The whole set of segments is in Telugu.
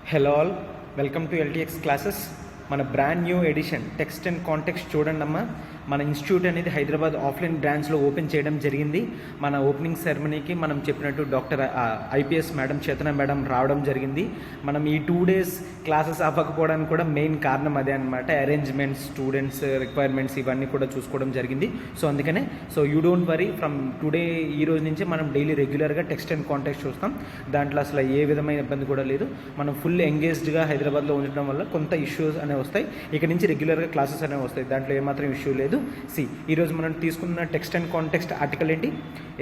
Hello all, welcome to LTX classes. మన brand new edition text and context చూడండి అమ్మా. మన ఇన్స్టిట్యూట్ అనేది హైదరాబాద్ ఆఫ్లైన్ బ్రాంచ్లో ఓపెన్ చేయడం జరిగింది. మన ఓపెనింగ్ సెరమనీకి మనం చెప్పినట్టు డాక్టర్ ఐపీఎస్ మేడం చేతన మేడం రావడం జరిగింది. మనం ఈ 2 days క్లాసెస్ అవ్వకపోవడానికి కూడా మెయిన్ కారణం అదే అనమాట. అరేంజ్మెంట్స్, స్టూడెంట్స్ రిక్వైర్మెంట్స్ ఇవన్నీ కూడా చూసుకోవడం జరిగింది. సో అందుకనే you don't worry, from today ఈ రోజు నుంచి మనం డైలీ రెగ్యులర్గా టెక్స్ట్ అండ్ కాంటెక్స్ట్ చూస్తాం. దాంట్లో అసలు ఏ విధమైన ఇబ్బంది కూడా లేదు. మనం ఫుల్ ఎంగేజ్డ్గా హైదరాబాద్లో ఉండడం వల్ల కొంత ఇష్యూస్ అనేవి వస్తాయి. ఇక నుంచి రెగ్యులర్గా క్లాసెస్ అనేవి వస్తాయి, దాంట్లో ఏమాత్రం ఇష్యూ లేదు. ఈరోజు మనం తీసుకున్న టెక్స్ట్ అండ్ కాంటెక్స్ట్ ఆర్టికల్ ఏంటి?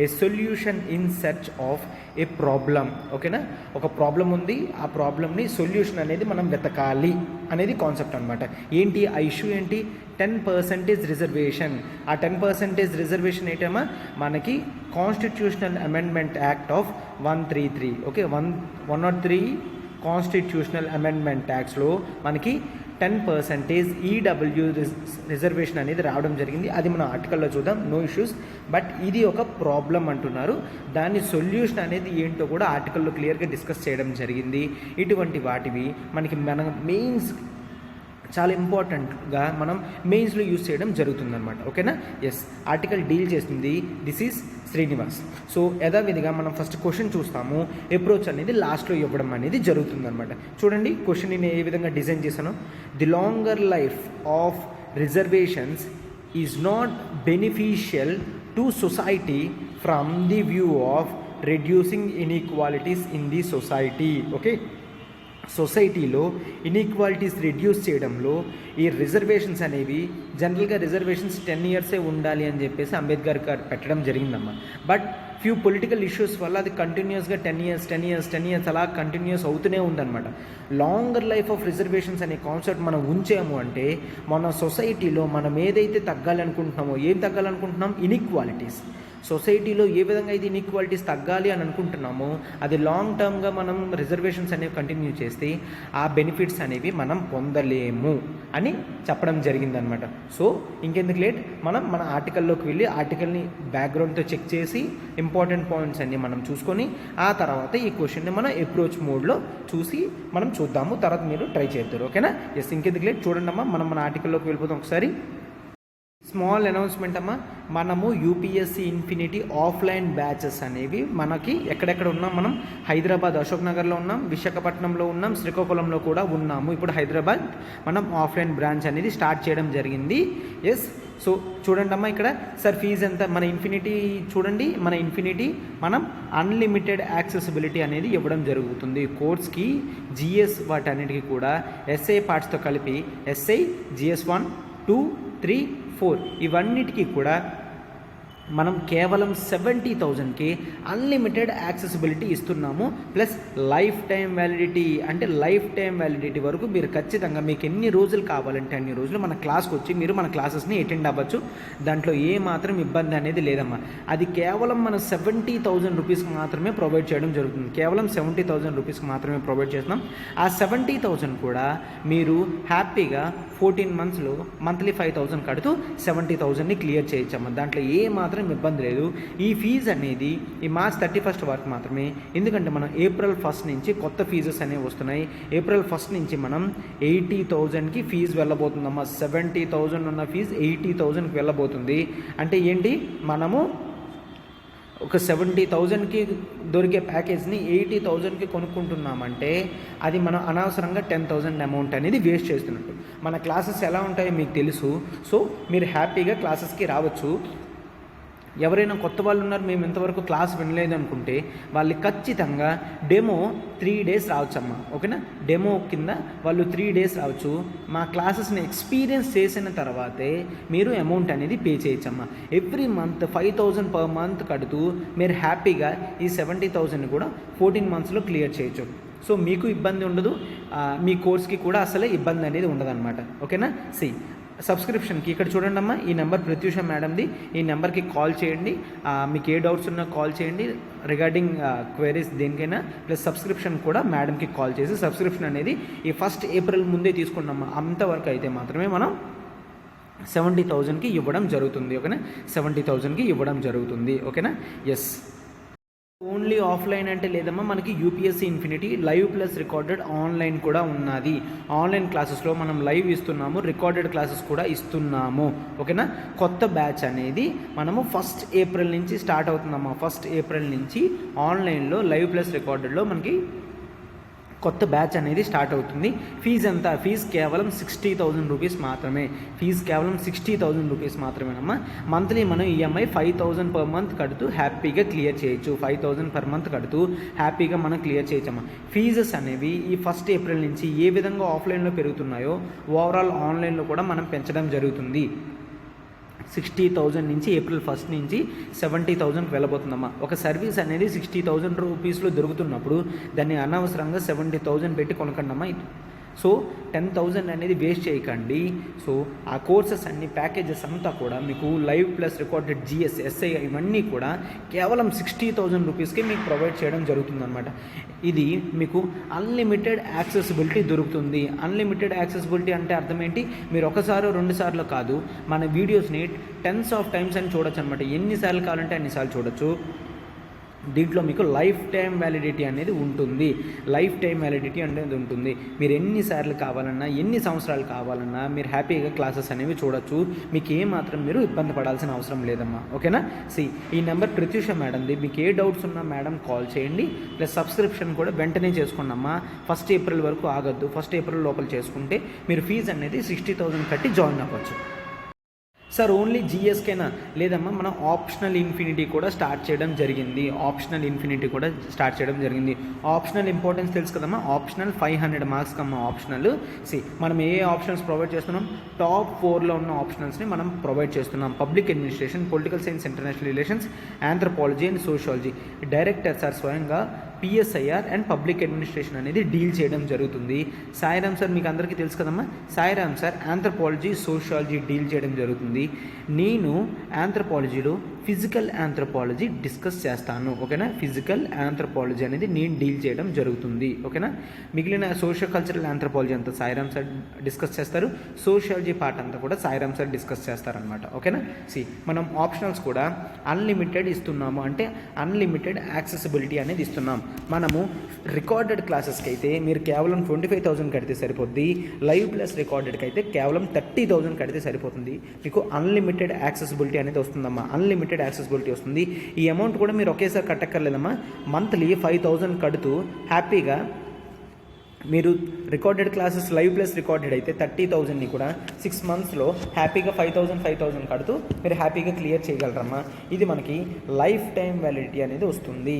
A solution in search of A problem. ఓకేనా, ఒక ప్రాబ్లం ఉంది, ఆ ప్రాబ్లమ్ని సొల్యూషన్ అనేది మనం వెతకాలి అనేది కాన్సెప్ట్ అనమాట. ఏంటి ఆ ఇష్యూ ఏంటి? 10% రిజర్వేషన్. ఆ 10% రిజర్వేషన్ ఏంటమ్మా? మనకి constitutional amendment act of 133. Okay, 103 constitutional amendment యాక్ట్స్లో మనకి 10% ఈడబ్ల్యూ రిజర్వేషన్ అనేది రావడం జరిగింది. అది మన ఆర్టికల్లో చూద్దాం, నో ఇష్యూస్. బట్ ఇది ఒక ప్రాబ్లం అంటున్నారు, దాని సొల్యూషన్ అనేది ఏంటో కూడా ఆర్టికల్లో క్లియర్గా డిస్కస్ చేయడం జరిగింది. ఇటువంటి వాటివి మన మెయిన్స్ చాలా ఇంపార్టెంట్గా మనం మెయిన్స్లో యూజ్ చేయడం జరుగుతుందన్నమాట. ఓకేనా? ఎస్, ఆర్టికల్ డీల్ చేస్తుంది దిస్ ఈజ్ శ్రీనివాస్. సో యథావిధిగా మనం ఫస్ట్ క్వశ్చన్ చూస్తాము. అప్రోచ్ అనేది లాస్ట్లో ఇవ్వడం అనేది జరుగుతుందన్నమాట. చూడండి క్వశ్చన్ నేను ఏ విధంగా డిజైన్ చేశాను. The longer life of reservations is not beneficial to society from the view of reducing inequalities in the society. Okay, సొసైటీలో ఇన్ఈక్వాలిటీస్ రెడ్యూస్ చేయడంలో ఈ రిజర్వేషన్స్ అనేవి జనరల్గా రిజర్వేషన్స్ 10 years ఉండాలి అని చెప్పేసి అంబేద్కర్ గారు పెట్టడం జరిగిందమ్మా. బట్ ఫ్యూ పొలిటికల్ ఇష్యూస్ వల్ల అది కంటిన్యూస్గా 10 years అలా కంటిన్యూస్ అవుతూనే ఉందన్నమాట. లాంగర్ లైఫ్ ఆఫ్ రిజర్వేషన్స్ అనే కాన్సెప్ట్ మనం ఉంచాము అంటే మన సొసైటీలో మనం ఏదైతే తగ్గాలనుకుంటున్నామో, ఏం తగ్గాలనుకుంటున్నాం? ఇన్ఈక్వాలిటీస్. సొసైటీలో ఏ విధంగా అయితే ఇన్ఈక్వాలిటీస్ తగ్గాలి అని అనుకుంటున్నామో అది లాంగ్ టర్మ్గా మనం రిజర్వేషన్స్ అనేవి కంటిన్యూ చేస్తే ఆ బెనిఫిట్స్ అనేవి మనం పొందలేము అని చెప్పడం జరిగిందనమాట. సో ఇంకెందుకు లేట్, మనం మన ఆర్టికల్లోకి వెళ్ళి ఆర్టికల్ని బ్యాక్గ్రౌండ్తో చెక్ చేసి ఇంపార్టెంట్ పాయింట్స్ అన్నీ మనం చూసుకొని ఆ తర్వాత ఈ క్వశ్చన్ని మనం అప్రోచ్ మోడ్లో చూసి మనం చూద్దాము. తర్వాత మీరు ట్రై చేస్తారు. ఓకేనా? ఎస్, ఇంకెందుకు లేట్ చూడండి అమ్మా, మనం మన ఆర్టికల్లోకి వెళ్ళిపోతాం. ఒకసారి స్మాల్ అనౌన్స్మెంట్ అమ్మా. మనము యూపీఎస్సీ ఇన్ఫినిటీ ఆఫ్లైన్ బ్యాచెస్ అనేవి మనకి ఎక్కడెక్కడ ఉన్నాం? మనం హైదరాబాద్ అశోక్ నగర్లో ఉన్నాం, విశాఖపట్నంలో ఉన్నాం, శ్రీకాకుళంలో కూడా ఉన్నాము. ఇప్పుడు హైదరాబాద్ మనం ఆఫ్లైన్ బ్రాంచ్ అనేది స్టార్ట్ చేయడం జరిగింది. ఎస్, సో చూడండి అమ్మా, ఇక్కడ సార్ ఫీజు ఎంత? మన ఇన్ఫినిటీ చూడండి, మన ఇన్ఫినిటీ మనం అన్లిమిటెడ్ యాక్సెసిబిలిటీ అనేది ఇవ్వడం జరుగుతుంది. కోర్స్కి జిఎస్ వాటన్నిటికీ కూడా ఎస్ఐ పార్ట్స్తో కలిపి ఎస్ఐ, జిఎస్ 1, 2, 3, 4 ఇవన్నిటికీ కూడా మనం కేవలం 70,000కి అన్లిమిటెడ్ యాక్సెసిబిలిటీ ఇస్తున్నాము. ప్లస్ లైఫ్ టైం వ్యాలిడిటీ, అంటే లైఫ్ టైం వ్యాలిడిటీ వరకు మీరు ఖచ్చితంగా మీకు ఎన్ని రోజులు కావాలంటే అన్ని రోజులు మన క్లాస్కి వచ్చి మీరు మన క్లాసెస్ని అటెండ్ అవ్వచ్చు. దాంట్లో ఏ మాత్రం ఇబ్బంది అనేది లేదమ్మా. అది కేవలం మన 70,000 రూపీస్కి మాత్రమే ప్రొవైడ్ చేయడం జరుగుతుంది. కేవలం 70,000 రూపీస్కి మాత్రమే ప్రొవైడ్ చేస్తున్నాం. ఆ 70,000 కూడా మీరు హ్యాపీగా 14 monthsలో మంత్లీ 5,000 కడుతూ 70,000ని క్లియర్ చేయొచ్చమ్మా. దాంట్లో ఏ మాత్రం ఇబ్బంది లేదు. ఈ ఫీజు అనేది ఈ March 31st వరకు మాత్రమే. ఎందుకంటే మనం April 1st నుంచి కొత్త ఫీజెస్ అనేవి వస్తున్నాయి. April 1st నుంచి మనం 80,000కి ఫీజు వెళ్ళబోతుందమ్మా. 70,000 ఉన్న ఫీజు 80,000కి వెళ్ళబోతుంది. అంటే ఏంటి, మనము ఒక 70,000కి దొరికే ప్యాకేజ్ని 80,000కి కొనుక్కుంటున్నామంటే అది మనం అనవసరంగా 10,000 అమౌంట్ అనేది వేస్ట్ చేస్తున్నట్టు. మన క్లాసెస్ ఎలా ఉంటాయో మీకు తెలుసు. సో మీరు హ్యాపీగా క్లాసెస్కి రావచ్చు. ఎవరైనా కొత్త వాళ్ళు ఉన్నారు, మేము ఇంతవరకు క్లాస్ వినలేదు అనుకుంటే వాళ్ళు ఖచ్చితంగా డెమో 3 days రావచ్చమ్మా. ఓకేనా? డెమో కింద వాళ్ళు 3 days రావచ్చు. మా క్లాసెస్ని ఎక్స్పీరియన్స్ చేసిన తర్వాతే మీరు అమౌంట్ అనేది పే చేయొచ్చమ్మా. ఎవ్రీ మంత్ 5,000 per month కడుతూ మీరు హ్యాపీగా ఈ 70,000 కూడా 14 monthsలో క్లియర్ చేయొచ్చు. సో మీకు ఇబ్బంది ఉండదు, మీ కోర్స్కి కూడా అసలే ఇబ్బంది అనేది ఉండదన్నమాట. ఓకేనా? సబ్స్క్రిప్షన్కి ఇక్కడ చూడండి అమ్మా, ఈ నెంబర్ ప్రత్యూష మేడంది. ఈ నెంబర్కి కాల్ చేయండి. మీకు ఏ డౌట్స్ ఉన్నా కాల్ చేయండి రిగార్డింగ్ క్వైరీస్ దేనికైనా. ప్లస్ సబ్స్క్రిప్షన్ కూడా మేడంకి కాల్ చేసి సబ్స్క్రిప్షన్ అనేది ఈ 1st April ముందే తీసుకున్నామా. అంతవరకు అయితే మాత్రమే మనం 70,000కి ఇవ్వడం జరుగుతుంది. ఓకేనా? 70,000కి ఇవ్వడం జరుగుతుంది. ఓకేనా? ఎస్. ఓన్లీ ఆఫ్లైన్ అంటే లేదమ్మా, మనకి UPSC infinity live plus recorded online కూడా ఉన్నది. ఆన్లైన్ క్లాసెస్లో మనం లైవ్ ఇస్తున్నాము, రికార్డెడ్ క్లాసెస్ కూడా ఇస్తున్నాము. ఓకేనా. కొత్త బ్యాచ్ అనేది మనము 1 ఏప్రిల్ నుంచి స్టార్ట్ అవుతుందమ్మా. 1 ఏప్రిల్ నుంచి ఆన్లైన్లో లైవ్ ప్లస్ రికార్డెడ్లో మనకి కొత్త బ్యాచ్ అనేది స్టార్ట్ అవుతుంది. ఫీజు ఎంత? ఫీజు కేవలం 60,000 రూపీస్ మాత్రమే. ఫీజు కేవలం 60,000 రూపీస్ మాత్రమేనమ్మా. మంత్లీ మనం ఈఎంఐ 5,000 పర్ మంత్ కడుతూ హ్యాపీగా క్లియర్ చేయొచ్చు. 5,000 పర్ మంత్ కడుతూ హ్యాపీగా మనం క్లియర్ చేయొచ్చమ్మా. ఫీజెస్ అనేవి ఈ 1 ఏప్రిల్ నుంచి ఏ విధంగా ఆఫ్లైన్లో పెరుగుతున్నాయో ఓవరాల్ ఆన్లైన్లో కూడా మనం పెంచడం జరుగుతుంది. 60,000 నుంచి ఏప్రిల్ 1 నుంచి 70,000కి వెళ్ళబోతుందమ్మా. ఒక సర్వీస్ అనేది 60,000 రూపీస్లో దొరుకుతున్నప్పుడు దాన్ని అనవసరంగా 70,000 పెట్టి కొనకండమ్మా. సో 10,000 అనేది వేస్ట్ చేయకండి. సో ఆ కోర్సెస్ అన్ని ప్యాకేజెస్ అంతా కూడా మీకు live plus recorded GS, SI ఇవన్నీ కూడా కేవలం 60,000 రూపీస్కి మీకు ప్రొవైడ్ చేయడం జరుగుతుందన్నమాట. ఇది మీకు అన్లిమిటెడ్ యాక్సెసిబిలిటీ దొరుకుతుంది. అన్లిమిటెడ్ యాక్సెసిబిలిటీ అంటే అర్థం ఏంటి? మీరు ఒకసారి 2 సార్లు కాదు, మన వీడియోస్ని 10s ఆఫ్ టైమ్స్ అని చూడొచ్చు అనమాట. ఎన్నిసార్లు కావాలంటే అన్నిసార్లు చూడొచ్చు. దీంట్లో మీకు లైఫ్ టైం వ్యాలిడిటీ అనేది ఉంటుంది. లైఫ్ టైం వ్యాలిడిటీ అనేది ఉంటుంది. మీరు ఎన్నిసార్లు కావాలన్నా, ఎన్ని సంవత్సరాలు కావాలన్నా మీరు హ్యాపీగా క్లాసెస్ అనేవి చూడొచ్చు. మీకు ఏమాత్రం మీరు ఇబ్బంది పడాల్సిన అవసరం లేదమ్మా. ఓకేనా. ఈ నెంబర్ ప్రత్యూష మేడంది. మీకు ఏ డౌట్స్ ఉన్నా మేడం కాల్ చేయండి. ప్లస్ సబ్స్క్రిప్షన్ కూడా వెంటనే చేసుకోండి అమ్మా. 1 ఏప్రిల్ వరకు ఆగద్దు. 1 ఏప్రిల్ లోపల చేసుకుంటే మీరు ఫీజు అనేది 60,000 కట్టి జాయిన్ అవ్వచ్చు. సార్ ఓన్లీ జిఎస్కేనా? లేదమ్మా, మనం ఆప్షనల్ ఇన్ఫినిటీ కూడా స్టార్ట్ చేయడం జరిగింది. ఆప్షనల్ ఇంపార్టెన్స్ తెలుసు కదమ్మా. Optional 500 marks కమ్మా. ఆప్షనల్ మనం ఏ ఆప్షనల్స్ ప్రొవైడ్ చేస్తున్నాం? టాప్ 4లో ఉన్న ఆప్షనల్స్ని మనం ప్రొవైడ్ చేస్తున్నాం. Public administration, political science, international relations, anthropology and sociology. Director sir స్వయంగా పిఎస్ఐఆర్ అండ్ పబ్లిక్ అడ్మినిస్ట్రేషన్ అనేది డీల్ చేయడం జరుగుతుంది. సాయిరామ్ సార్ మీకు అందరికీ తెలుసు కదమ్మా. Sairam sir anthropology, sociology deal చేయడం జరుగుతుంది. నేను ఆంథ్రోపాలజీలో ఫిజికల్ ఆంథ్రోపాలజీ డిస్కస్ చేస్తాను. ఓకేనా. ఫిజికల్ ఆంథ్రోపాలజీ అనేది నేను డీల్ చేయడం జరుగుతుంది. ఓకేనా. మిగిలిన సోషల్ కల్చరల్ ఆంథ్రోపాలజీ అంతా సాయిరామ్ సార్ డిస్కస్ చేస్తారు. సోషియాలజీ పార్ట్ అంతా కూడా సాయిరామ్ సార్ డిస్కస్ చేస్తారనమాట. ఓకేనా. మనం ఆప్షనల్స్ కూడా అన్లిమిటెడ్ ఇస్తున్నాము. అంటే అన్లిమిటెడ్ యాక్సెసిబిలిటీ అనేది ఇస్తున్నాం. మనము రికార్డెడ్ క్లాసెస్కి అయితే మీరు కేవలం 25,000 కడితే సరిపోద్ది. లైవ్ ప్లస్ రికార్డెడ్కి అయితే కేవలం 30,000 కడితే సరిపోతుంది. మీకు అన్లిమిటెడ్ యాక్సెసిబిలిటీ అనేది వస్తుందమ్మా. అన్లిమిటెడ్ యాక్సెసిబిలిటీ వస్తుంది. ఈ అమౌంట్ కూడా మీరు ఒకేసారి కట్టక్కర్లేదమ్మా. మంత్లీ 5,000 కడుతూ హ్యాపీగా మీరు recorded classes live plus recorded అయితే 30,000ని కూడా 6 మంత్స్లో హ్యాపీగా 5,000 కడుతూ మీరు హ్యాపీగా క్లియర్ చేయగలరమ్మా. ఇది మనకి లైఫ్ టైం వ్యాలిడిటీ అనేది వస్తుంది.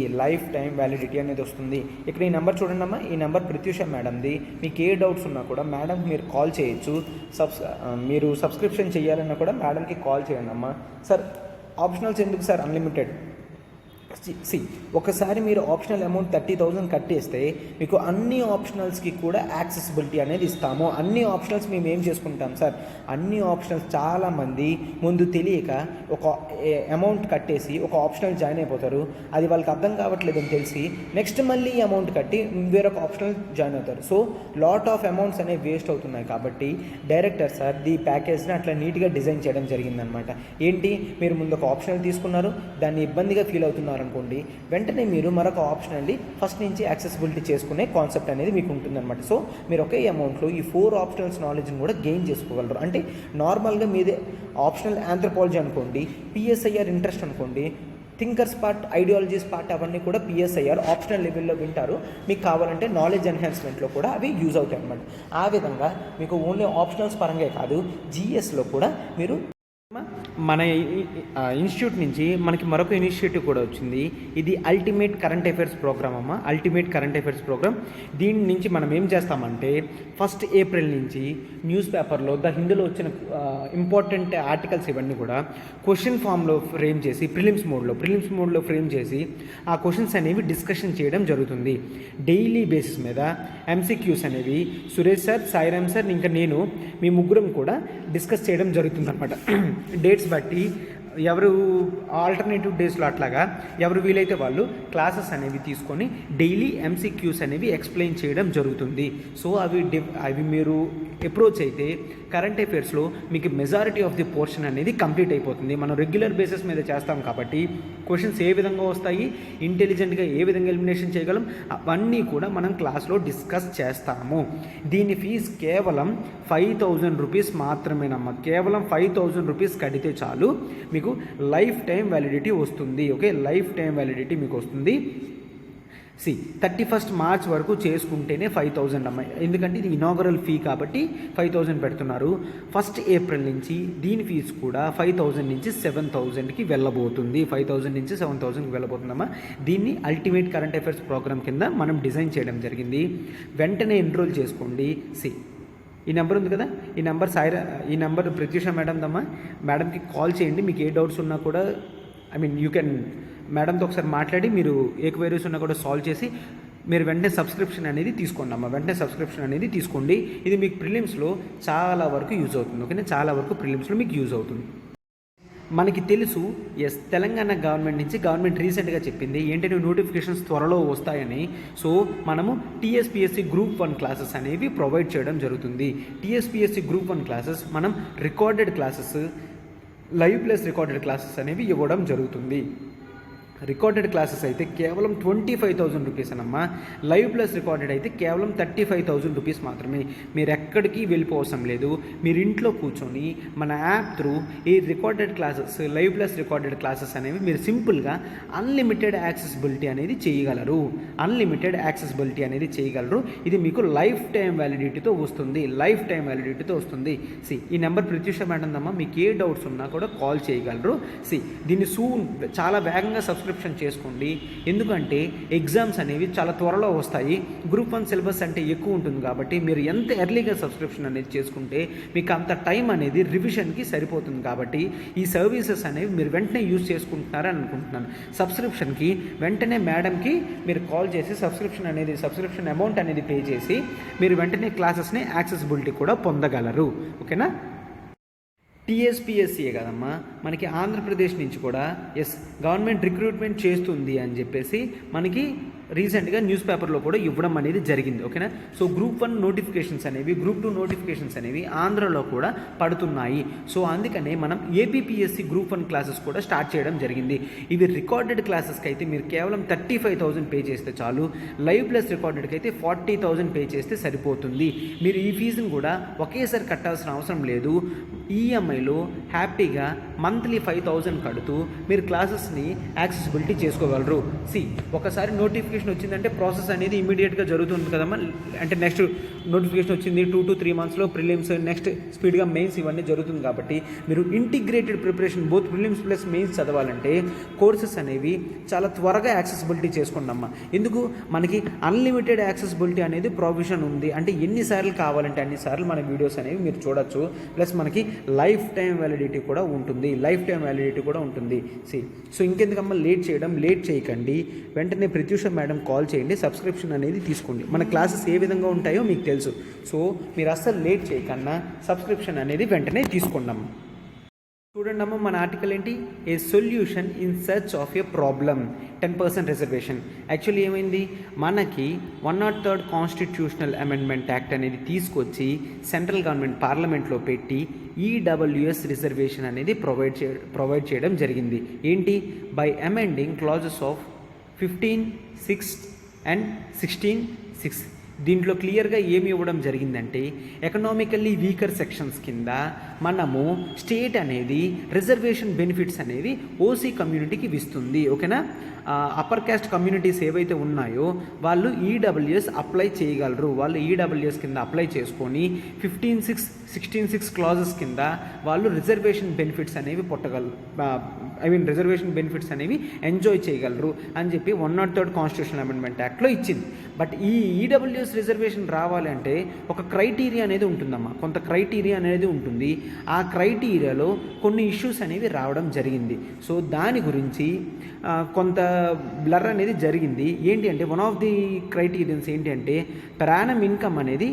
ఇక్కడ ఈ నెంబర్ చూడండి అమ్మా. ఈ నెంబర్ ప్రత్యూష మేడంది. మీకు ఏ డౌట్స్ ఉన్నా కూడా మేడం మీరు కాల్ చేయొచ్చు. మీరు సబ్స్క్రిప్షన్ చేయాలన్నా కూడా మేడంకి కాల్ చేయండి అమ్మా. సార్ ఆప్షనల్స్ ఎందుకు సార్ అన్లిమిటెడ్? ఒకసారి మీరు ఆప్షనల్ అమౌంట్ 30,000 కట్టేస్తే మీకు అన్ని ఆప్షనల్స్కి కూడా యాక్సెసిబిలిటీ అనేది ఇస్తాము. అన్ని ఆప్షనల్స్ మేము ఏం చేసుకుంటాం సార్? అన్ని ఆప్షనల్స్ చాలామంది ముందు తెలియక ఒక అమౌంట్ కట్టేసి ఒక ఆప్షనల్ జాయిన్ అయిపోతారు. అది వాళ్ళకి అర్థం కావట్లేదని తెలిసి నెక్స్ట్ మళ్ళీ అమౌంట్ కట్టి వేరొక ఆప్షనల్ జాయిన్ అవుతారు. సో లాట్ ఆఫ్ అమౌంట్స్ అనేవి వేస్ట్ అవుతున్నాయి. కాబట్టి డైరెక్టర్ సార్ ది ప్యాకేజ్ని అట్లా నీట్గా డిజైన్ చేయడం జరిగిందనమాట. ఏంటి, మీరు ముందు ఒక ఆప్షనల్ తీసుకున్నారు, దాన్ని ఇబ్బందిగా ఫీల్ అవుతున్నారు అనుకోండి, వెంటనే మీరు మరొక ఆప్షనల్ని ఫస్ట్ నుంచి యాక్సెసిబిలిటీ చేసుకునే కాన్సెప్ట్ అనేది మీకు ఉంటుందన్నమాట. సో మీరు ఒకే అమౌంట్లో ఈ 4 ఆప్షనల్స్ నాలెడ్జ్ని కూడా గెయిన్ చేసుకోగలరు. అంటే నార్మల్గా మీదే ఆప్షనల్ ఆంథ్రోపాలజీ అనుకోండి, పిఎస్ఐఆర్ ఇంట్రెస్ట్ అనుకోండి, థింకర్స్ పార్ట్, ఐడియాలజీస్ పార్ట్ అవన్నీ కూడా పిఎస్ఐఆర్ ఆప్షనల్ లెవెల్లో వింటారు. మీకు కావాలంటే నాలెడ్జ్ ఎన్హాన్స్మెంట్లో కూడా అవి యూజ్ అవుతాయి అన్నమాట. ఆ విధంగా మీకు ఓన్లీ ఆప్షనల్స్ పరంగా కాదు, జిఎస్లో కూడా మీరు మన ఇన్స్టిట్యూట్ నుంచి మనకి మరొక ఇనిషియేటివ్ కూడా వచ్చింది. ఇది అల్టిమేట్ కరెంట్ అఫైర్స్ ప్రోగ్రామ్ అమ్మ. Ultimate current affairs programme. దీని నుంచి మనం ఏం చేస్తామంటే 1 ఏప్రిల్ నుంచి న్యూస్ పేపర్లో ద హిందూలో వచ్చిన ఇంపార్టెంట్ ఆర్టికల్స్ ఇవన్నీ కూడా క్వశ్చన్ ఫామ్లో ఫ్రేమ్ చేసి ప్రిలిమ్స్ మోడ్లో ఫ్రేమ్ చేసి ఆ క్వశ్చన్స్ అనేవి డిస్కషన్ చేయడం జరుగుతుంది. డైలీ బేసిస్ మీద ఎంసీక్యూస్ అనేవి సురేష్ సార్, సాయిరామ్ సార్, ఇంకా నేను మీ ముగ్గురం కూడా డిస్కస్ చేయడం జరుగుతుంది అనమాట. డేట్స్ బట్టి ఎవరు ఆల్టర్నేటివ్ డేస్లో అట్లాగా ఎవరు వీలైతే వాళ్ళు క్లాసెస్ అనేవి తీసుకొని డైలీ ఎంసీక్యూస్ అనేవి ఎక్స్ప్లెయిన్ చేయడం జరుగుతుంది. సో అవి మీరు అప్రోచ్ అయితే కరెంట్ అఫైర్స్లో మీకు మెజారిటీ ఆఫ్ ది పోర్షన్ అనేది కంప్లీట్ అయిపోతుంది. మనం రెగ్యులర్ బేసిస్ మీద చేస్తాం కాబట్టి క్వశ్చన్స్ ఏ విధంగా వస్తాయి, ఇంటెలిజెంట్గా ఏ విధంగా ఎలిమినేషన్ చేయగలం, అవన్నీ కూడా మనం క్లాస్లో డిస్కస్ చేస్తాము. దీని ఫీజు కేవలం 5,000 రూపీస్ మాత్రమేనమ్మా. కేవలం 5,000 రూపీస్ కడితే చాలు మీకు లైఫ్ టైం వ్యాలిడిటీ వస్తుంది. ఓకే, లైఫ్ టైం వ్యాలిడిటీ మీకు వస్తుంది. 31st మార్చ్ వరకు చేసుకుంటేనే 5,000 అమ్మాయి, ఎందుకంటే ఇది ఇనాగరల్ ఫీ కాబట్టి 5,000 పెడుతున్నారు. 1st ఏప్రిల్ నుంచి దీని ఫీజు కూడా 5,000 నుంచి 7,000కి వెళ్ళబోతుంది. 5,000 నుంచి 7,000కి వెళ్ళబోతుందమ్మా. దీన్ని అల్టిమేట్ కరెంట్ అఫైర్స్ ప్రోగ్రామ్ కింద మనం డిజైన్ చేయడం జరిగింది. వెంటనే ఎన్రోల్ చేసుకోండి. ఈ నెంబర్ ఉంది కదా, ఈ నెంబర్ ప్రత్యూష మేడం దమ్మా. మేడంకి కాల్ చేయండి. మీకు ఏ డౌట్స్ ఉన్నా కూడా యూ కెన్ మేడంతో ఒకసారి మాట్లాడి మీరు ఏ క్వైరీస్ ఉన్నా కూడా సాల్వ్ చేసి మీరు వెంటనే సబ్స్క్రిప్షన్ అనేది తీసుకోండి అమ్మా. వెంటనే సబ్స్క్రిప్షన్ అనేది తీసుకోండి. ఇది మీకు ప్రిలిమ్స్లో చాలా వరకు యూజ్ అవుతుంది. ఓకేనా, చాలా వరకు ప్రిలిమ్స్లో మీకు యూజ్ అవుతుంది. మనకి తెలుసు తెలంగాణ గవర్నమెంట్ రీసెంట్గా చెప్పింది ఏంటంటే నోటిఫికేషన్స్ త్వరలో వస్తాయని. సో మనము టీఎస్పీఎస్సీ గ్రూప్ 1 క్లాసెస్ అనేవి ప్రొవైడ్ చేయడం జరుగుతుంది. టీఎస్పీఎస్సీ గ్రూప్ 1 క్లాసెస్ మనం recorded classes, live plus recorded classes అనేవి ఇవ్వడం జరుగుతుంది. రికార్డెడ్ క్లాసెస్ అయితే కేవలం 25,000 రూపీస్ అనమ్మా. లైవ్ ప్లస్ రికార్డెడ్ అయితే కేవలం 35,000 రూపీస్ మాత్రమే. మీరు ఎక్కడికి వెళ్ళిపోవసం లేదు. మీరు ఇంట్లో కూర్చొని మన యాప్ త్రూ ఈ recorded classes, live plus recorded classes అనేవి మీరు సింపుల్గా అన్లిమిటెడ్ యాక్సెసిబిలిటీ అనేది చేయగలరు. ఇది మీకు లైఫ్ టైం వ్యాలిడిటీతో వస్తుంది. ఈ నెంబర్ ప్రత్యూష మేడం దమ్మా. మీకు ఏ డౌట్స్ ఉన్నా కూడా కాల్ చేయగలరు. దీన్ని చాలా వేగంగా సబ్స్క్రిప్షన్ చేసుకోండి. ఎందుకంటే ఎగ్జామ్స్ అనేవి చాలా త్వరలో వస్తాయి. గ్రూప్ 1 సిలబస్ అంటే ఎక్కువ ఉంటుంది కాబట్టి మీరు ఎంత ఎర్లీగా సబ్స్క్రిప్షన్ అనేది చేసుకుంటే మీకు అంత టైం అనేది రివిజన్కి సరిపోతుంది. కాబట్టి ఈ సర్వీసెస్ అనేవి మీరు వెంటనే యూజ్ చేసుకుంటున్నారని అనుకుంటున్నాను. సబ్స్క్రిప్షన్కి వెంటనే మేడంకి మీరు కాల్ చేసి సబ్స్క్రిప్షన్ అమౌంట్ అనేది పే చేసి మీరు వెంటనే క్లాసెస్ని యాక్సెసిబిలిటీ కూడా పొందగలరు. ఓకేనా. టీఎస్పీఎస్సీయే కదమ్మా, మనకి ఆంధ్రప్రదేశ్ నుంచి కూడా గవర్నమెంట్ రిక్రూట్మెంట్ చేస్తుంది అని చెప్పేసి మనకి రీసెంట్గా న్యూస్ పేపర్లో కూడా ఇవ్వడం అనేది జరిగింది. ఓకేనా. సో గ్రూప్ 1 నోటిఫికేషన్స్ అనేవి, గ్రూప్ 2 నోటిఫికేషన్స్ అనేవి ఆంధ్రలో కూడా పడుతున్నాయి. సో అందుకనే మనం ఏపీపీఎస్సీ గ్రూప్ 1 క్లాసెస్ కూడా స్టార్ట్ చేయడం జరిగింది. ఇవి రికార్డెడ్ క్లాసెస్కి అయితే మీరు కేవలం 35,000 పే చేస్తే చాలు. లైవ్ ప్లస్ రికార్డెడ్కి అయితే 40,000 పే చేస్తే సరిపోతుంది. మీరు ఈ ఫీజును కూడా ఒకేసారి కట్టాల్సిన అవసరం లేదు. ఈఎంఐలో హ్యాపీగా మంత్లీ 5,000 కడుతూ మీరు క్లాసెస్ని యాక్సెసిబిలిటీ చేసుకోగలరు. ఒకసారి నోటిఫికేషన్ వచ్చిందంటే ప్రాసెస్ అనేది ఇమీడియట్గా జరుగుతుంది కదమ్మా. అంటే నెక్స్ట్ నోటిఫికేషన్ వచ్చింది 2 to 3 monthsలో ప్రిలిమ్స్, నెక్స్ట్ స్పీడ్గా మెయిన్స్ ఇవన్నీ జరుగుతుంది. కాబట్టి మీరు integrated preparation both prelims plus mains చదవాలంటే కోర్సెస్ అనేవి చాలా త్వరగా యాక్సెసిబిలిటీ చేసుకోండమ్మా. ఎందుకు, మనకి అన్లిమిటెడ్ యాక్సెసిబిలిటీ అనేది ప్రొవిజన్ ఉంది. అంటే ఎన్నిసార్లు కావాలంటే అన్నిసార్లు మన వీడియోస్ అనేవి మీరు చూడొచ్చు. ప్లస్ మనకి లైఫ్ టైం వ్యాలిడిటీ కూడా ఉంటుంది. సో ఇంకెందుకమ్మా లేట్ చేయకండి. వెంటనే ప్రత్యూష మేడం కాల్ చేయండి, సబ్స్క్రిప్షన్ అనేది తీసుకోండి. మన క్లాసెస్ ఏ విధంగా ఉంటాయో మీకు తెలుసు. సో మీరు అస్సలు లేట్ చేయకన్నా సబ్స్క్రిప్షన్ అనేది వెంటనే తీసుకోండమ్మా. చూడండి అమ్మ, మన ఆర్టికల్ ఏంటి, a solution in search of A problem, 10% reservation. Actually ఏమైంది, మనకి 103rd కాన్స్టిట్యూషనల్ అమెండ్మెంట్ యాక్ట్ అనేది తీసుకొచ్చి సెంట్రల్ గవర్నమెంట్ పార్లమెంట్లో పెట్టి ఈడబ్ల్యూఎస్ రిజర్వేషన్ అనేది ప్రొవైడ్ చేయడం జరిగింది. ఏంటి, by amending clauses of 15, 6 and 16(6). దీంట్లో క్లియర్గా ఏమి ఇవ్వడం జరిగిందంటే ఎకనామికల్లీ వీకర్ సెక్షన్స్ కింద మనము స్టేట్ అనేది రిజర్వేషన్ బెనిఫిట్స్ అనేవి ఓసీ కమ్యూనిటీకి ఇస్తుంది. ఓకేనా. అప్పర్ క్యాస్ట్ కమ్యూనిటీస్ ఏవైతే ఉన్నాయో వాళ్ళు ఈడబ్ల్యూఎస్ అప్లై చేయగలరు. వాళ్ళు ఈడబ్ల్యూఎస్ కింద అప్లై చేసుకొని 15(6), 16(6) క్లాజెస్ కింద వాళ్ళు రిజర్వేషన్ బెనిఫిట్స్ అనేవి రిజర్వేషన్ బెనిఫిట్స్ అనేవి ఎంజాయ్ చేయగలరు అని చెప్పి 103rd కాన్స్టిట్యూషనల్ అమెండ్మెంట్ యాక్ట్లో ఇచ్చింది. బట్ ఈ ఈడబ్ల్యూఎస్ రిజర్వేషన్ రావాలంటే ఒక క్రైటీరియా అనేది ఉంటుందమ్మా, కొంత క్రైటీరియా అనేది ఉంటుంది. ఆ క్రైటీరియాలో కొన్ని ఇష్యూస్ అనేవి రావడం జరిగింది. సో దాని గురించి కొంత బ్లర్ అనేది జరిగింది. ఏంటి అంటే వన్ ఆఫ్ ది క్రైటీరియన్స్ ఏంటి అంటే పర్ యానం ఇన్కమ్ అనేది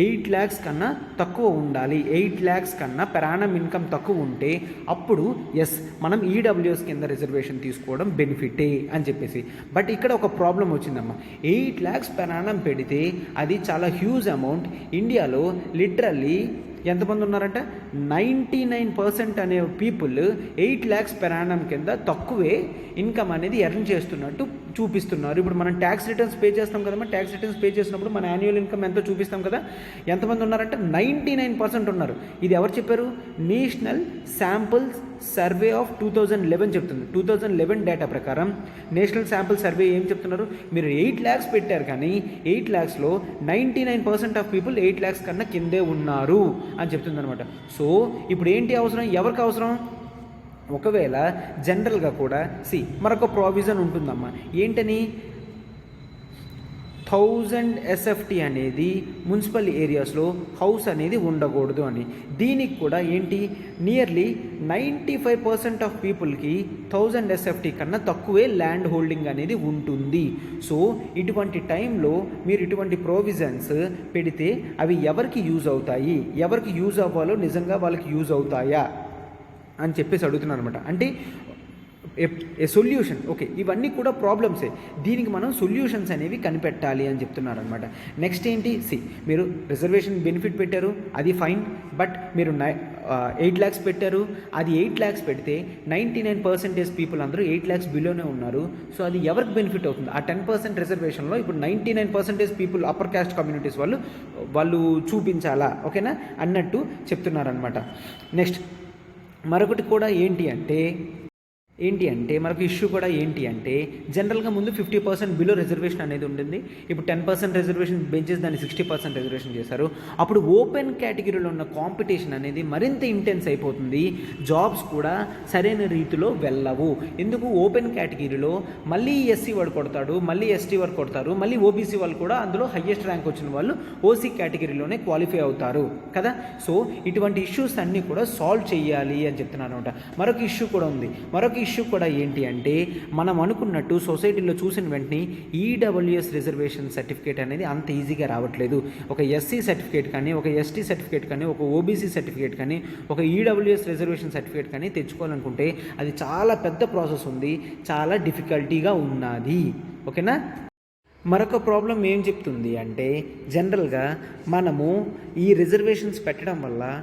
8 lakhs కన్నా తక్కువ ఉండాలి. 8 lakhs కన్నా పర్ యానం ఇన్కమ్ తక్కువ ఉంటే అప్పుడు మనం ఈడబ్ల్యూఎస్ కింద రిజర్వేషన్ తీసుకోవడం బెనిఫిటే అని చెప్పేసి. బట్ ఇక్కడ ఒక ప్రాబ్లం వచ్చిందమ్మా. 8 lakhs పర్ యానం పెడితే అది చాలా హ్యూజ్ అమౌంట్. ఇండియాలో లిటరల్లీ ఎంతమంది ఉన్నారంట 99% అనే పీపుల్ 8 lakhs per annum కింద తక్కువే ఇన్కమ్ అనేది ఎర్న్ చేస్తున్నట్టు చూపిస్తున్నారు. ఇప్పుడు మనం ట్యాక్స్ రిటర్న్స్ పే చేస్తాం కదమ్మా, ట్యాక్స్ రిటర్న్స్ పే చేసినప్పుడు మన యాన్యువల్ ఇన్కమ్ ఎంతో చూపిస్తాం కదా. ఎంతమంది ఉన్నారంటే 99% ఉన్నారు. ఇది ఎవరు చెప్పారు? నేషనల్ శాంపుల్స్ సర్వే ఆఫ్ 2011 చెప్తుంది. 2011 డేటా ప్రకారం నేషనల్ శాంపుల్ సర్వే ఏం చెప్తున్నారు? మీరు 8 lakhs పెట్టారు, కానీ 8 lakhsలో 99% ఆఫ్ పీపుల్ 8 lakhs కన్నా కిందే ఉన్నారు అని చెప్తుంది అనమాట. సో ఇప్పుడు ఏంటి అవసరం? ఎవరికి అవసరం? ఒకవేళ జనరల్గా కూడా మరొక ప్రావిజన్ ఉంటుందమ్మా. ఏంటని? 1000 SFT అనేది మున్సిపల్ ఏరియాస్లో హౌస్ అనేది ఉండకూడదు అని. దీనికి కూడా ఏంటి, నియర్లీ 95% ఆఫ్ పీపుల్కి 1000 SFT కన్నా తక్కువే ల్యాండ్ హోల్డింగ్ అనేది ఉంటుంది. సో ఇటువంటి టైంలో మీరు ఇటువంటి ప్రొవిజన్స్ పెడితే అవి ఎవరికి యూజ్ అవుతాయి, ఎవరికి యూజ్ అవ్వాలో నిజంగా వాళ్ళకి యూజ్ అవుతాయా అని చెప్పేసి అడుగుతున్నాను అనమాట. అంటే ఏ సొల్యూషన్. ఓకే, ఇవన్నీ కూడా ప్రాబ్లమ్సే, దీనికి మనం సొల్యూషన్స్ అనేవి కనిపెట్టాలి అని చెప్తున్నారు అనమాట. నెక్స్ట్ ఏంటి? మీరు రిజర్వేషన్ బెనిఫిట్ పెట్టారు, అది ఫైన్. బట్ మీరు 8 lakhs పెట్టారు, అది 8 lakhs పెడితే 99% పీపుల్ అందరూ 8 lakhs బిలోనే ఉన్నారు. సో అది ఎవరికి బెనిఫిట్ అవుతుంది? ఆ 10% రిజర్వేషన్లో ఇప్పుడు 99% పీపుల్ అప్పర్ క్యాస్ట్ కమ్యూనిటీస్ వాళ్ళు చూపించాలా, ఓకేనా అన్నట్టు చెప్తున్నారనమాట. నెక్స్ట్ మరొకటి కూడా ఏంటి అంటే మరొక ఇష్యూ కూడా ఏంటి అంటే, జనరల్గా ముందు 50% బిలో రిజర్వేషన్ అనేది ఉంటుంది. ఇప్పుడు 10% రిజర్వేషన్ బెంచెస్ దాన్ని 60% రిజర్వేషన్ చేశారు. అప్పుడు ఓపెన్ కేటగిరీలో ఉన్న కాంపిటీషన్ అనేది మరింత ఇంటెన్స్ అయిపోతుంది. జాబ్స్ కూడా సరైన రీతిలో వెళ్ళవు. ఎందుకు? ఓపెన్ కేటగిరీలో మళ్ళీ ఎస్సీ వాడు కొడతాడు, మళ్ళీ ఎస్టీ వాడు కొడతారు, మళ్ళీ ఓబీసీ వాళ్ళు కూడా అందులో హయ్యెస్ట్ ర్యాంక్ వచ్చిన వాళ్ళు ఓసీ కేటగిరీలోనే క్వాలిఫై అవుతారు కదా. సో ఇటువంటి ఇష్యూస్ అన్నీ కూడా సాల్వ్ చేయాలి అని చెప్తున్నాను అనమాట. మరొక ఇష్యూ కూడా ఉంది. మరొక ఇష్యూ కూడా ఏంటి అంటే, మనం అనుకున్నట్టు సొసైటీలో చూసిన వెంటనే ఈడబ్ల్యూఎస్ రిజర్వేషన్ సర్టిఫికేట్ అనేది అంత ఈజీగా రావట్లేదు. ఒక ఎస్సీ సర్టిఫికేట్ కానీ, ఒక ఎస్టీ సర్టిఫికేట్ కానీ, ఒక ఓబీసీ సర్టిఫికేట్ కానీ, ఒక ఈడబ్ల్యూఎస్ రిజర్వేషన్ సర్టిఫికేట్ కానీ తెచ్చుకోవాలనుకుంటే అది చాలా పెద్ద ప్రాసెస్ ఉంది, చాలా డిఫికల్టీగా ఉన్నది. ఓకేనా. మరొక ప్రాబ్లం ఏం చెప్తుంది అంటే, జనరల్గా మనము ఈ రిజర్వేషన్స్ పెట్టడం వల్ల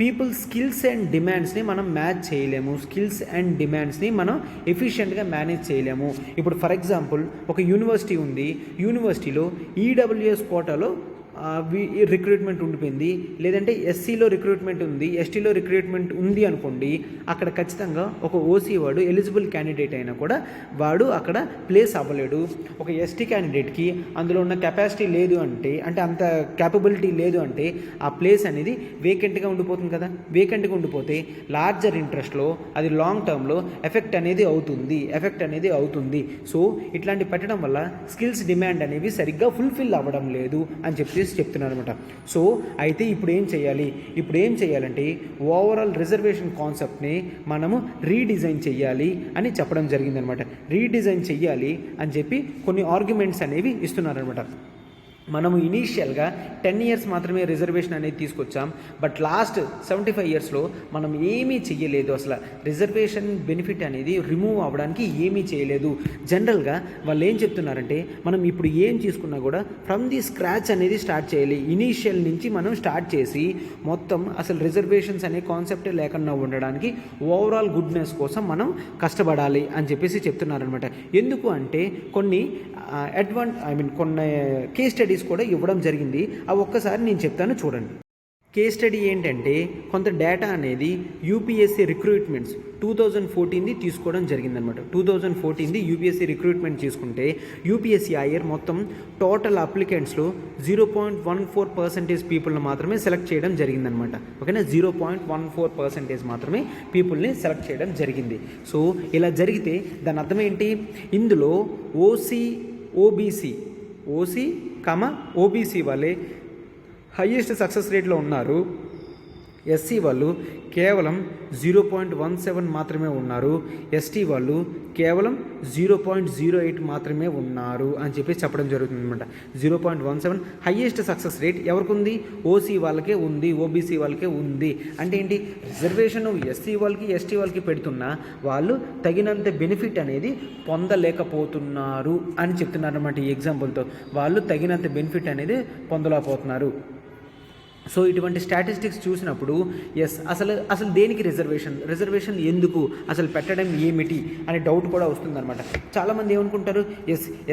పీపుల్ స్కిల్స్ అండ్ డిమాండ్స్ని మనం మ్యాచ్ చేయలేము, స్కిల్స్ అండ్ డిమాండ్స్ని మనం ఎఫిషియెంట్గా మేనేజ్ చేయలేము. ఇప్పుడు ఫర్ ఎగ్జాంపుల్ ఒక యూనివర్సిటీ ఉంది, యూనివర్సిటీలో ఈడబ్ల్యూఎస్ కోటాలో రిక్రూట్మెంట్ ఉండిపోయింది, లేదంటే ఎస్సీలో రిక్రూట్మెంట్ ఉంది, ఎస్టీలో రిక్రూట్మెంట్ ఉంది అనుకోండి. అక్కడ ఖచ్చితంగా ఒక ఓసీ వాడు ఎలిజిబుల్ క్యాండిడేట్ అయినా కూడా వాడు అక్కడ ప్లేస్ అవ్వలేడు. ఒక ఎస్టీ క్యాండిడేట్కి అందులో ఉన్న కెపాసిటీ లేదు అంటే అంత క్యాపబిలిటీ లేదు అంటే ఆ ప్లేస్ అనేది వేకెంట్గా ఉండిపోతుంది కదా. వేకెంట్గా ఉండిపోతే లార్జర్ ఇంట్రెస్ట్లో అది లాంగ్ టర్మ్లో ఎఫెక్ట్ అనేది అవుతుంది. సో ఇట్లాంటి పెట్టడం వల్ల స్కిల్స్ డిమాండ్ అనేవి సరిగ్గా ఫుల్ఫిల్ అవ్వడం లేదు అని చెప్తున్నారు అనమాట. సో అయితే ఇప్పుడు ఏం చేయాలంటే ఓవరాల్ రిజర్వేషన్ కాన్సెప్ట్ని మనము రీడిజైన్ చేయాలి అని చెప్పడం జరిగిందనమాట. రీడిజైన్ చెయ్యాలి అని చెప్పి కొన్ని ఆర్గ్యుమెంట్స్ అనేవి ఇస్తున్నారనమాట. మనము ఇనీషియల్గా 10 years మాత్రమే రిజర్వేషన్ అనేది తీసుకొచ్చాం. బట్ లాస్ట్ 75 yearsలో మనం ఏమీ చెయ్యలేదు. అసలు రిజర్వేషన్ బెనిఫిట్ అనేది రిమూవ్ అవ్వడానికి ఏమీ చేయలేదు. జనరల్గా వాళ్ళు ఏం చెప్తున్నారంటే, మనం ఇప్పుడు ఏం తీసుకున్నా కూడా ఫ్రమ్ ది స్క్రాచ్ అనేది స్టార్ట్ చేయాలి. ఇనీషియల్ నుంచి మనం స్టార్ట్ చేసి మొత్తం అసలు రిజర్వేషన్స్ అనే కాన్సెప్టే లేకుండా ఉండడానికి ఓవరాల్ గుడ్నెస్ కోసం మనం కష్టపడాలి అని చెప్పేసి చెప్తున్నారనమాట. ఎందుకు అంటే కొన్ని కొన్ని కేస్ స్టడీస్ కూడా ఇవ్వడం జరిగింది. అవి ఒక్కసారి నేను చెప్తాను, చూడండి. కేస్ స్టడీ ఏంటంటే, కొంత డేటా అనేది యూపీఎస్సీ రిక్రూట్మెంట్స్ 2014 తీసుకోవడం జరిగిందనమాట. 2014 యూపీఎస్సీ రిక్రూట్మెంట్ తీసుకుంటే యూపీఎస్సీ ఆ ఇయర్ మొత్తం టోటల్ అప్లికెంట్స్లో 0.14% పీపుల్ని మాత్రమే సెలెక్ట్ చేయడం జరిగిందనమాట. ఓకేనా, 0.14% మాత్రమే పీపుల్ని సెలెక్ట్ చేయడం జరిగింది. సో ఇలా జరిగితే దాని అర్థం ఏంటి? ఇందులో ఓసీ ఓబీసీ వాళ్ళే హయ్యెస్ట్ సక్సెస్ రేట్లో ఉన్నారు. ఎస్సీ వాళ్ళు కేవలం 0.17 మాత్రమే ఉన్నారు. ఎస్టీ వాళ్ళు కేవలం 0.08 మాత్రమే ఉన్నారు అని చెప్పి చెప్పడం జరుగుతుంది అనమాట. 0.17 హయ్యెస్ట్ సక్సెస్ రేట్ ఎవరికి ఉంది? ఓసీ వాళ్ళకే ఉంది, ఓబీసీ వాళ్ళకే ఉంది. అంటే ఏంటి? రిజర్వేషన్ ఎస్సీ వాళ్ళకి ఎస్టీ వాళ్ళకి పెడుతున్నా వాళ్ళు తగినంత బెనిఫిట్ అనేది పొందలేకపోతున్నారు అని చెప్తున్నారు అనమాట. ఈ ఎగ్జాంపుల్తో వాళ్ళు తగినంత బెనిఫిట్ అనేది పొందలేకపోతున్నారు. సో ఇటువంటి స్టాటిస్టిక్స్ చూసినప్పుడు ఎస్ అసలు దేనికి రిజర్వేషన్ ఎందుకు అసలు పెట్టడం ఏమిటి అనే డౌట్ కూడా వస్తుందన్నమాట. చాలామంది ఏమనుకుంటారు,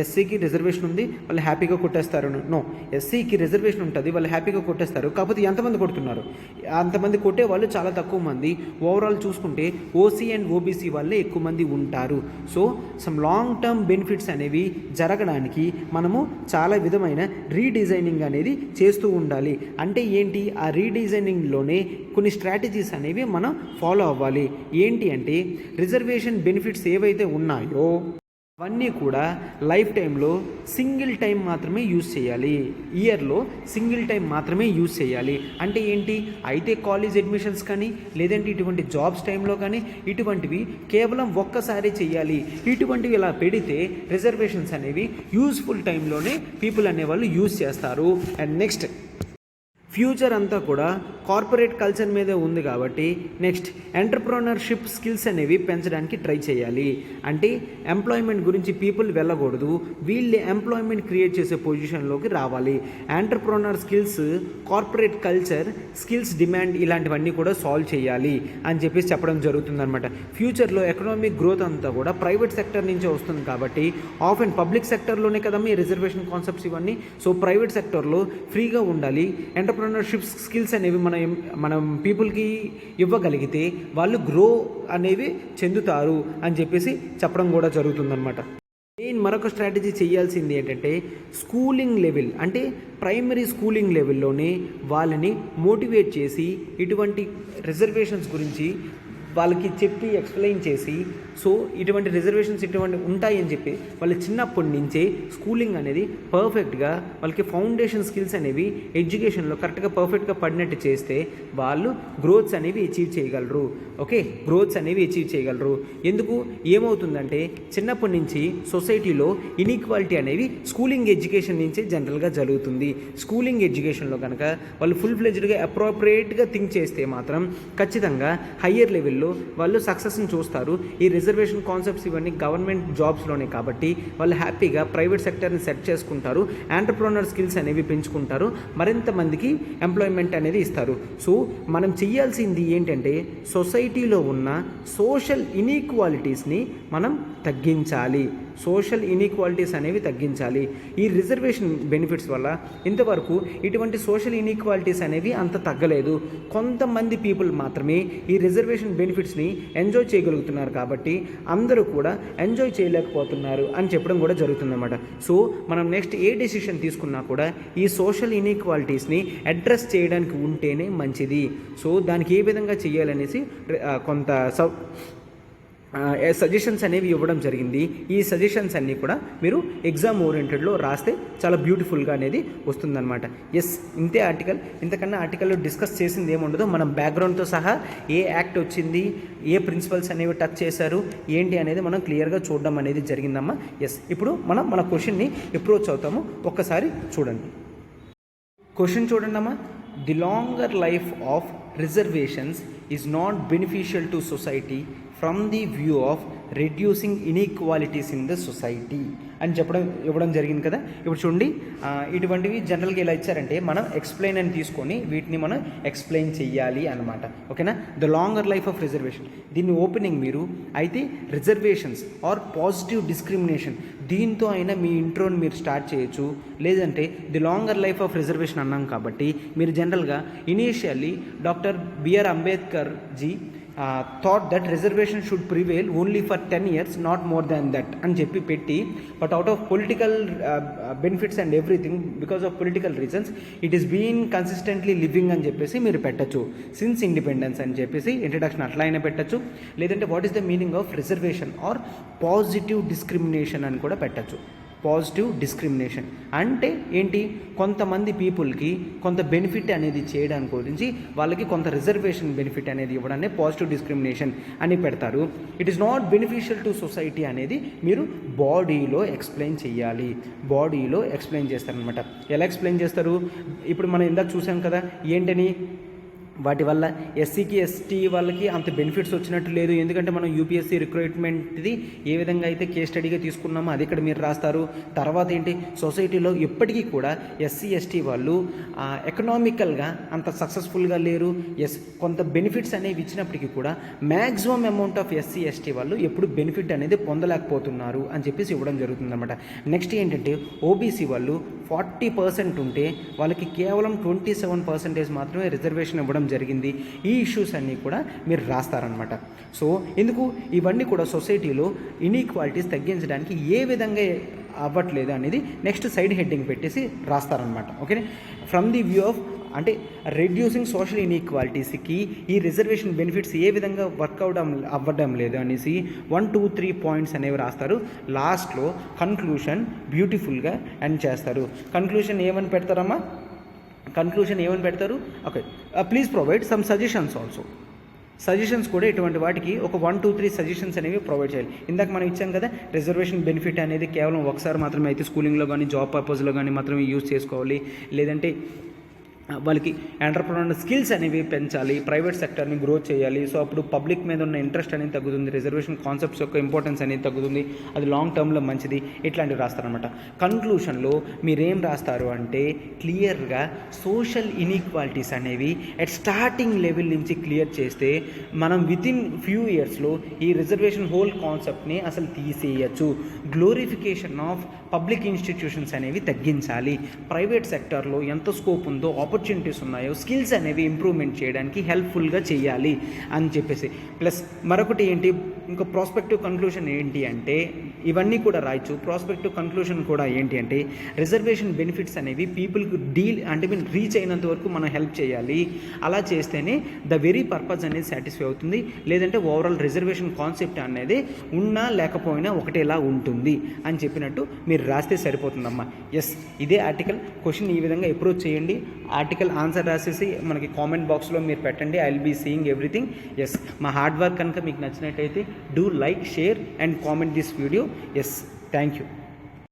ఎస్సీకి రిజర్వేషన్ ఉంది వాళ్ళు హ్యాపీగా కొట్టేస్తారు. నో, ఎస్సీకి రిజర్వేషన్ ఉంటుంది వాళ్ళు హ్యాపీగా కొట్టేస్తారు. కాకపోతే ఎంతమంది కొడుతున్నారు, అంతమంది కొట్టే వాళ్ళు చాలా తక్కువ మంది. ఓవరాల్ చూసుకుంటే ఓసీ అండ్ ఓబీసీ వాళ్ళే ఎక్కువ మంది ఉంటారు. So some long term benefits అనేవి జరగడానికి మనము చాలా విధమైన రీడిజైనింగ్ అనేది చేస్తూ ఉండాలి. అంటే ఏంటి, ఆ రీడిజైనింగ్లోనే కొన్ని స్ట్రాటజీస్ అనేవి మనం ఫాలో అవ్వాలి. ఏంటి అంటే రిజర్వేషన్ బెనిఫిట్స్ ఏవైతే ఉన్నాయో అవన్నీ కూడా లైఫ్ టైంలో సింగిల్ టైం మాత్రమే యూజ్ చేయాలి. ఇయర్లో సింగిల్ టైం మాత్రమే యూజ్ చేయాలి. అంటే ఏంటి, అయితే కాలేజ్ అడ్మిషన్స్ కానీ లేదంటే ఇటువంటి జాబ్స్ టైంలో కానీ ఇటువంటివి కేవలం ఒక్కసారి చేయాలి. ఇటువంటివి ఇలా పెడితే రిజర్వేషన్స్ అనేవి యూజ్ఫుల్ టైంలోనే పీపుల్ అనేవాళ్ళు యూజ్ చేస్తారు. అండ్ నెక్స్ట్ ఫ్యూచర్ అంతా కూడా కార్పొరేట్ కల్చర్ మీదే ఉంది కాబట్టి నెక్స్ట్ ఎంటర్ప్రెన్యూర్షిప్ స్కిల్స్ అనేవి పెంచడానికి ట్రై చేయాలి. అంటే ఎంప్లాయ్మెంట్ గురించి పీపుల్ వెళ్ళకూడదు, వీళ్ళు ఎంప్లాయ్మెంట్ క్రియేట్ చేసే పొజిషన్లోకి రావాలి. Entrepreneur skills, corporate culture, skills demand ఇలాంటివన్నీ కూడా సాల్వ్ చేయాలి అని చెప్పేసి చెప్పడం జరుగుతుందన్నమాట. ఫ్యూచర్లో ఎకనామిక్ గ్రోత్ అంతా కూడా ప్రైవేట్ సెక్టర్ నుంచే వస్తుంది కాబట్టి ఆఫ్ అండ్ పబ్లిక్ సెక్టర్లోనే కదా మీ రిజర్వేషన్ కాన్సెప్ట్స్ ఇవన్నీ. సో ప్రైవేట్ సెక్టర్లో ఫ్రీగా ఉండాలి. ఎంటర్ప్రెన్యూర్షిప్ స్కిల్స్ అనేవి మనం పీపుల్కి ఇవ్వగలిగితే వాళ్ళు గ్రో అనేవి చెందుతారు అని చెప్పేసి చెప్పడం కూడా జరుగుతుందన్నమాట. మెయిన్ మరొక స్ట్రాటజీ చేయాల్సింది ఏంటంటే స్కూలింగ్ లెవెల్, అంటే ప్రైమరీ స్కూలింగ్ లెవెల్లోనే వాళ్ళని మోటివేట్ చేసి ఇటువంటి రిజర్వేషన్స్ గురించి వాళ్ళకి చెప్పి ఎక్స్ప్లెయిన్ చేసి, సో ఇటువంటి రిజర్వేషన్స్ ఇటువంటి ఉంటాయని చెప్పి వాళ్ళు చిన్నప్పటి నుంచే స్కూలింగ్ అనేది పర్ఫెక్ట్గా వాళ్ళకి ఫౌండేషన్ స్కిల్స్ అనేవి ఎడ్యుకేషన్లో కరెక్ట్గా పర్ఫెక్ట్గా పడినట్టు చేస్తే వాళ్ళు గ్రోత్స్ అనేవి అచీవ్ చేయగలరు. ఓకే, గ్రోత్స్ అనేవి అచీవ్ చేయగలరు. ఎందుకు, ఏమవుతుందంటే చిన్నప్పటి నుంచి సొసైటీలో ఇన్ఈక్వాలిటీ అనేవి స్కూలింగ్ ఎడ్యుకేషన్ నుంచే జనరల్గా జరుగుతుంది. స్కూలింగ్ ఎడ్యుకేషన్లో కనుక వాళ్ళు ఫుల్ ఫ్లెజ్డ్గా అప్రోప్రియేట్గా థింక్ చేస్తే మాత్రం ఖచ్చితంగా హయ్యర్ లెవెల్లో వాళ్ళు సక్సెస్ని చూస్తారు. ఈ రిజర్వేషన్ కాన్సెప్ట్స్ ఇవన్నీ గవర్నమెంట్ జాబ్స్లోనే కాబట్టి వాళ్ళు హ్యాపీగా ప్రైవేట్ సెక్టర్ని సెట్ చేసుకుంటారు, ఎంటర్ప్రెన్యూర్ స్కిల్స్ అనేవి పెంచుకుంటారు, మరింత మందికి ఎంప్లాయ్మెంట్ అనేది ఇస్తారు. సో మనం చేయాల్సింది ఏంటంటే సొసైటీలో ఉన్న సోషల్ ఇన్ఈక్వాలిటీస్ని మనం తగ్గించాలి. సోషల్ ఇన్ఈక్వాలిటీస్ అనేవి తగ్గించాలి. ఈ రిజర్వేషన్ బెనిఫిట్స్ వల్ల ఇంతవరకు ఇటువంటి సోషల్ ఇన్ఈక్వాలిటీస్ అనేవి అంత తగ్గలేదు. కొంతమంది పీపుల్ మాత్రమే ఈ రిజర్వేషన్ బెనిఫిట్స్ని ఎంజాయ్ చేయగలుగుతున్నారు కాబట్టి అందరూ కూడా ఎంజాయ్ చేయలేకపోతున్నారు అని చెప్పడం కూడా జరుగుతుందన్నమాట. సో మనం నెక్స్ట్ ఏ డెసిషన్ తీసుకున్నా కూడా ఈ సోషల్ ఇన్ఈక్వాలిటీస్ని అడ్రస్ చేయడానికి ఉంటేనే మంచిది. సో దానికి ఏ విధంగా చేయాలనేసి కొంత సజెషన్స్ అనేవి ఇవ్వడం జరిగింది. ఈ సజెషన్స్ అన్నీ కూడా మీరు ఎగ్జామ్ ఓరియంటెడ్లో రాస్తే చాలా బ్యూటిఫుల్గా అనేది వస్తుందన్నమాట. ఎస్, ఇంతే ఆర్టికల్. ఇంతకన్నా ఆర్టికల్లో డిస్కస్ చేసింది ఏముండదో, మనం బ్యాక్గ్రౌండ్తో సహా ఏ యాక్ట్ వచ్చింది, ఏ ప్రిన్సిపల్స్ అనేవి టచ్ చేశారు, ఏంటి అనేది మనం క్లియర్గా చూడడం అనేది జరిగిందమ్మా. ఎస్, ఇప్పుడు మనం మన క్వశ్చన్ని అప్రోచ్ అవుతాము. ఒక్కసారి చూడండి. క్వశ్చన్ చూడండి అమ్మా. The longer life of reservations is not beneficial to society from the view of reducing inequalities in the society అని ఇవ్వడం జరిగింది కదా. ఇప్పుడు చూడండి, ఇటువంటివి జనరల్గా ఎలా ఇచ్చారంటే మనం ఎక్స్ప్లెయిన్ అని తీసుకొని వీటిని మనం ఎక్స్ప్లెయిన్ చెయ్యాలి అనమాట. ఓకేనా. The longer life of reservation, దీన్ని ఓపెనింగ్ మీరు అయితే రిజర్వేషన్స్ ఆర్ పాజిటివ్ డిస్క్రిమినేషన్ దీంతో అయినా మీ ఇంట్రోని మీరు స్టార్ట్ చేయొచ్చు. లేదంటే the longer life of reservation అన్నాం కాబట్టి మీరు జనరల్గా initially doctor BR Ambedkar ji thought that reservation should prevail only for 10 years, not more than that అని చెప్పి పెట్టి, but out of political benefits and everything, because of political reasons it is being consistently living అని చెప్పేసి మీరు పెట్టచ్చు. సిన్స్ ఇండిపెండెన్స్ అని చెప్పేసి ఇంట్రడక్షన్ అట్లా అయినా పెట్టచ్చు. లేదంటే what is the meaning of reservation or positive discrimination అని కూడా పెట్టచ్చు. పాజిటివ్ డిస్క్రిమినేషన్ అంటే ఏంటి, కొంతమంది పీపుల్కి కొంత బెనిఫిట్ అనేది చేయడానికి గురించి వాళ్ళకి కొంత రిజర్వేషన్ బెనిఫిట్ అనేది ఇవ్వడాన్ని పాజిటివ్ డిస్క్రిమినేషన్ అని పెడతారు. It is not beneficial to society అనేది మీరు బాడీలో ఎక్స్ప్లెయిన్ చేయాలి. బాడీలో ఎక్స్ప్లెయిన్ చేస్తారనమాట. ఎలా ఎక్స్ప్లెయిన్ చేస్తారు, ఇప్పుడు మనం ఇందాక చూసాం కదా ఏంటని, వాటి వల్ల ఎస్సీకి ఎస్టీ వాళ్ళకి అంత బెనిఫిట్స్ వచ్చినట్టు లేదు. ఎందుకంటే మనం యూపీఎస్సీ రిక్రూట్మెంట్ది ఏ విధంగా అయితే కేస్ స్టడీగా తీసుకున్నామో అది ఇక్కడ మీరు రాస్తారు. తర్వాత ఏంటి, సొసైటీలో ఎప్పటికీ కూడా ఎస్సీ ఎస్టీ వాళ్ళు ఎకనామికల్గా అంత సక్సెస్ఫుల్గా లేరు. కొంత బెనిఫిట్స్ అనేవి ఇచ్చినప్పటికీ కూడా maximum amount of SC ST వాళ్ళు ఎప్పుడు బెనిఫిట్ అనేది పొందలేకపోతున్నారు అని చెప్పేసి ఇవ్వడం జరుగుతుందన్నమాట. నెక్స్ట్ ఏంటంటే ఓబీసీ వాళ్ళు 40% ఉంటే వాళ్ళకి కేవలం 27% మాత్రమే రిజర్వేషన్ ఇవ్వడం జరిగింది. ఈ ఇష్యూస్ అన్నీ కూడా మీరు రాస్తారనమాట. సో ఎందుకు ఇవన్నీ కూడా సొసైటీలో ఇన్ఈక్వాలిటీస్ తగ్గించడానికి ఏ విధంగా అవ్వట్లేదు అనేది నెక్స్ట్ సైడ్ హెడ్డింగ్ పెట్టేసి రాస్తారనమాట. Okay, from the view of అంటే రెడ్యూసింగ్ సోషల్ ఇన్ఈక్వాలిటీస్కి ఈ రిజర్వేషన్ బెనిఫిట్స్ ఏ విధంగా వర్కౌట్ అవ్వడం లేదు అనేసి 1, 2, 3 పాయింట్స్ అనేవి రాస్తారు. లాస్ట్లో కన్క్లూషన్ బ్యూటిఫుల్గా ఎండ్ చేస్తారు. కన్క్లూషన్ ఏమని పెడతారమ్మా? కన్క్లూషన్ ఏమని పెడతారు? Okay, please provide some suggestions also. Suggestions కూడా ఇటువంటి వాటికి ఒక 1, 2, 3 సజెషన్స్ అనేవి ప్రొవైడ్ చేయాలి. ఇందాక మనం ఇచ్చాం కదా, రిజర్వేషన్ బెనిఫిట్ అనేది కేవలం ఒకసారి మాత్రమే అయితే స్కూలింగ్లో కానీ జాబ్ పర్పస్లో కానీ మాత్రమే యూజ్ చేసుకోవాలి. లేదంటే వాళ్ళకి ఎంటర్ప్రెన్యూర్ స్కిల్స్ అనేవి పెంచాలి, ప్రైవేట్ సెక్టర్ని గ్రో చేయాలి. సో అప్పుడు పబ్లిక్ మీద ఉన్న ఇంట్రెస్ట్ అనేది తగ్గుతుంది, రిజర్వేషన్ కాన్సెప్ట్స్ యొక్క ఇంపార్టెన్స్ అనేది తగ్గుతుంది, అది లాంగ్ టర్మ్లో మంచిది. ఇట్లాంటివి రాస్తారనమాట. కన్క్లూషన్లో మీరేం రాస్తారు అంటే క్లియర్గా సోషల్ ఇన్ఈక్వాలిటీస్ అనేవి అట్ స్టార్టింగ్ లెవెల్ నుంచి క్లియర్ చేస్తే మనం వితిన్ ఫ్యూ ఇయర్స్లో ఈ రిజర్వేషన్ హోల్ కాన్సెప్ట్ని అసలు తీసేయచ్చు. గ్లోరిఫికేషన్ ఆఫ్ పబ్లిక్ ఇన్స్టిట్యూషన్స్ అనేవి తగ్గించాలి. ప్రైవేట్ సెక్టర్లో ఎంత స్కోప్ ఉందో, ఆపర్చునిటీస్ ఉన్నాయో, స్కిల్స్ అనేవి ఇంప్రూవ్మెంట్ చేయడానికి హెల్ప్ఫుల్గా చేయాలి అని చెప్పేసి. ప్లస్ మరొకటి ఏంటి, ఇంకా ప్రాస్పెక్టివ్ కన్క్లూషన్ ఏంటి అంటే ఇవన్నీ కూడా రాయొచ్చు. ప్రాస్పెక్టివ్ కన్క్లూషన్ కూడా ఏంటి అంటే రిజర్వేషన్ బెనిఫిట్స్ అనేవి పీపుల్కి రీచ్ అయినంత వరకు మనం హెల్ప్ చేయాలి. అలా చేస్తేనే ద వెరీ పర్పస్ అనేది సాటిస్ఫై అవుతుంది. లేదంటే ఓవరాల్ రిజర్వేషన్ కాన్సెప్ట్ అనేది ఉన్నా లేకపోయినా ఒకటేలా ఉంటుంది అని చెప్పినట్టు మీరు రాస్తే సరిపోతుందమ్మా. ఎస్, ఇదే ఆర్టికల్ క్వశ్చన్ ఈ విధంగా అప్రోచ్ చేయండి. ఆర్టికల్ ఆన్సర్ రాసేసి మనకి కామెంట్ బాక్స్లో మీరు పెట్టండి. I will be seeing everything. Yes, మా హార్డ్ వర్క్ కనుక మీకు నచ్చినట్టయితే do like, share and comment this video. Yes, thank you.